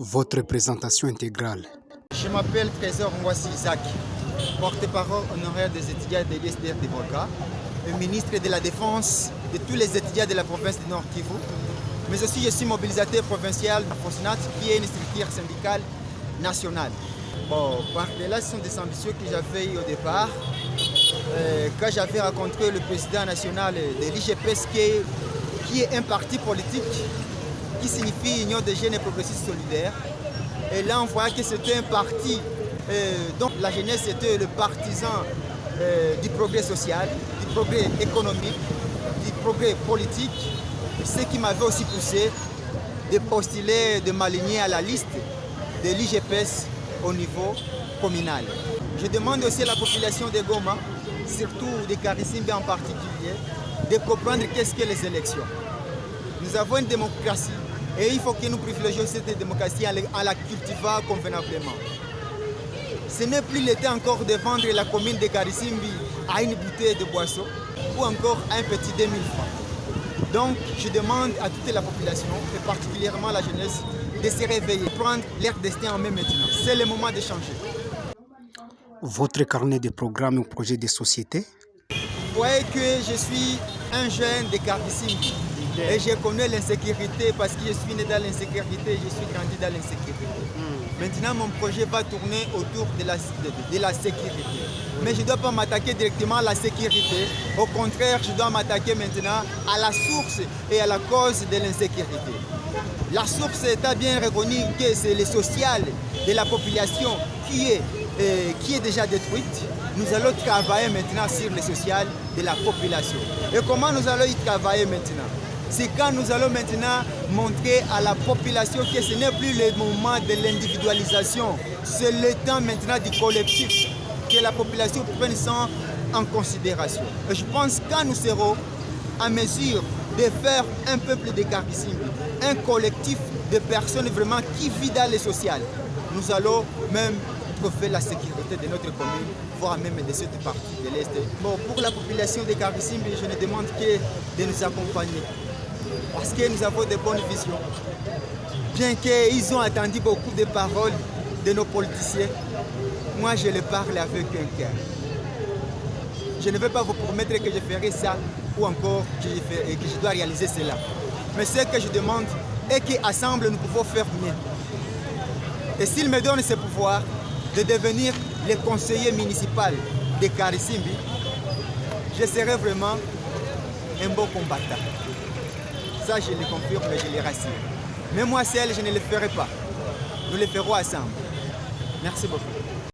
Votre présentation intégrale. Je m'appelle Trésor Ngwassi Isaac, porte-parole honoraire des étudiants de l'ISDR de Volca, et ministre de la Défense de tous les étudiants de la province du Nord Kivu. Mais aussi je suis mobilisateur provincial de FOSNAT, qui est une structure syndicale nationale. Bon, par-delà, ce sont des ambitions que j'avais eues au départ. Quand j'avais rencontré le président national de l'IGPS, qui est un parti politique qui signifie Union des jeunes et progressistes solidaires. Et là, on voit que c'était un parti dont la jeunesse était le partisan du progrès social, du progrès économique, du progrès politique. Ce qui m'avait aussi poussé de postuler, de m'aligner à la liste de l'IGPS au niveau communal. Je demande aussi à la population de Goma, surtout de Karisimbi en particulier, de comprendre qu'est-ce que les élections. Nous avons une démocratie et il faut que nous privilégions cette démocratie en la cultivant convenablement. Ce n'est plus le temps encore de vendre la commune de Karisimbi à une bouteille de boisson ou encore à un petit 2000 francs. Donc je demande à toute la population, et particulièrement la jeunesse, de se réveiller, prendre leur destin en main maintenant. C'est le moment de changer. Votre carnet de programmes ou projets de société. Vous voyez que je suis un jeune de Karisimbi et je connais l'insécurité parce que je suis né dans l'insécurité, je suis grandi dans l'insécurité. Maintenant, mon projet va tourner autour de la sécurité. Mais je ne dois pas m'attaquer directement à la sécurité. Au contraire, je dois m'attaquer maintenant à la source et à la cause de l'insécurité. La source est bien reconnue que c'est le social de la population qui est déjà détruite. Nous allons travailler maintenant sur le social de la population. Et comment nous allons y travailler maintenant? C'est quand nous allons maintenant montrer à la population que ce n'est plus le moment de l'individualisation, c'est le temps maintenant du collectif, que la population prenne ça en considération. Et je pense que quand nous serons en mesure de faire un peuple de Karisimbi, un collectif de personnes vraiment qui vit dans le social, nous allons même trouver la sécurité de notre commune, voire même de cette partie de l'Est. Bon, pour la population de Karisimbi, je ne demande que de nous accompagner. Parce que nous avons de bonnes visions. Bien qu'ils ont entendu beaucoup de paroles de nos politiciens, moi je les parle avec un cœur. Je ne vais pas vous promettre que je ferai ça ou encore que je dois réaliser cela. Mais ce que je demande est qu'ensemble nous pouvons faire mieux. Et s'il me donne ce pouvoir de devenir le conseiller municipal de Karisimbi, je serai vraiment un beau combattant. Ça, je le confirme et je le rassure. Mais moi seul, je ne le ferai pas. Nous le ferons ensemble. Merci beaucoup.